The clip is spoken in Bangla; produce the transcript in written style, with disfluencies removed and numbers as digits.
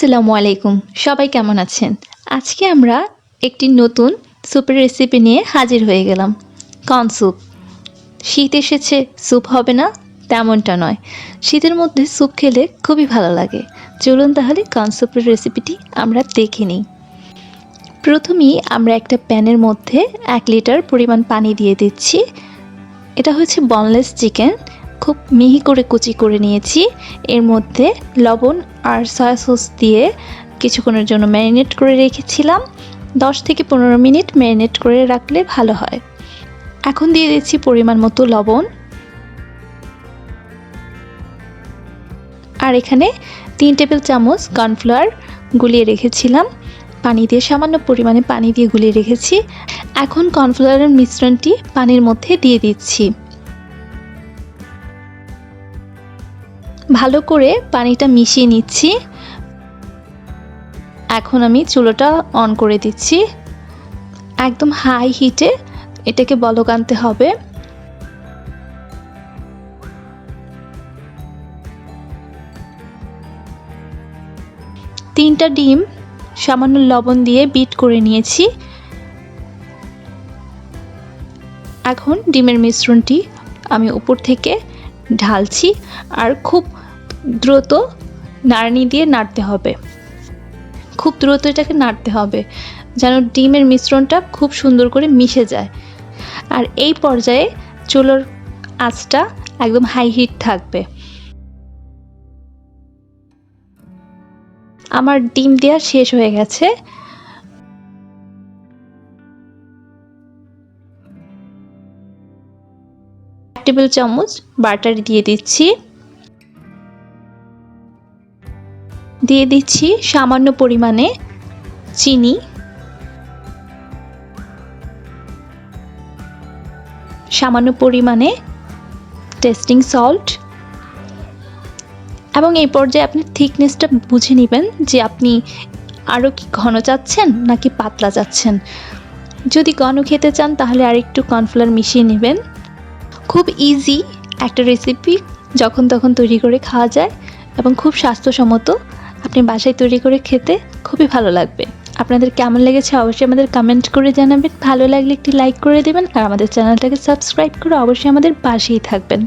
আসসালামু আলাইকুম, সবাই কেমন আছেন? আজকে আমরা একটি নতুন স্যুপের রেসিপি নিয়ে হাজির হয়ে গেলাম। Corn soup. শীত এসেছে, স্যুপ হবে না তেমনটা নয়। শীতের মধ্যে স্যুপ খেলে খুবই ভালো লাগে। চলুন তাহলে কর্ন স্যুপের রেসিপিটি আমরা দেখে নিই। প্রথমেই আমরা একটা প্যানের মধ্যে 1 লিটার পরিমাণ পানি দিয়ে দিচ্ছি। এটা হচ্ছে বনলেস চিকেন, খুব মিহি করে কুচি করে নিয়েছি। এর মধ্যে লবণ আর সয়া সস দিয়ে কিছুক্ষণের জন্য ম্যারিনেট করে রেখেছিলাম। 10 থেকে 15 মিনিট ম্যারিনেট করে রাখলে ভালো হয়। এখন দিয়ে দিচ্ছি পরিমাণ মতো লবণ, আর এখানে 3 টেবিল চামচ কর্নফ্লাওয়ার গুলিয়ে রেখেছিলাম। পানি দিয়ে সামান্য পরিমাণে পানি দিয়ে গুলিয়ে রেখেছি। এখন কর্নফ্লাওয়ারের মিশ্রণটি পানির মধ্যে দিয়ে দিচ্ছি। ভালো করে পানিটা মিশিয়ে নিচ্ছি। এখন আমি চুলাটা অন করে দিচ্ছি। একদম হাই হিটে এটাকে বলক আনতে হবে। তিনটা ডিম সামান্য লবণ দিয়ে বিট করে নিয়েছি। এখন ডিমের মিশ্রণটি আমি উপর থেকে ঢালছি, আর খুব দ্রুত নাড়নি দিয়ে নাড়তে হবে। খুব দ্রুত এটাকে নাড়তে হবে যেন ডিমের মিশ্রণটা খুব সুন্দর করে মিশে যায়। আর এই পর্যায়ে চুলার আঁচটা একদম হাই হিট থাকবে। আমার ডিম দেওয়া শেষ হয়ে গেছে। টেবিল চামচ বাটার দিয়ে দিচ্ছি। দিয়ে দিচ্ছি সামান্য পরিমাণে চিনি, সামান্য পরিমাণে টেস্টিং সল্ট, এবং এই পর্যায়ে আপনি থিকনেসটা বুঝে নেবেন যে আপনি আরও কি ঘন চাচ্ছেন নাকি পাতলা চাচ্ছেন। যদি ঘন খেতে চান তাহলে আরেকটু কর্নফ্লাওয়ার মিশিয়ে নেবেন। খুব ইজি একটা রেসিপি, যখন তখন তৈরি করে খাওয়া যায় এবং খুব স্বাস্থ্যসম্মত। আপনি বাসায় তৈরি করে খেতে খুবই ভালো লাগবে। আপনাদের কেমন লেগেছে অবশ্যই আমাদের কমেন্ট করে জানাবেন। ভালো লাগলে একটি লাইক করে দেবেন, আর আমাদের চ্যানেলটাকে সাবস্ক্রাইব করে অবশ্যই আমাদের পাশেই থাকবেন।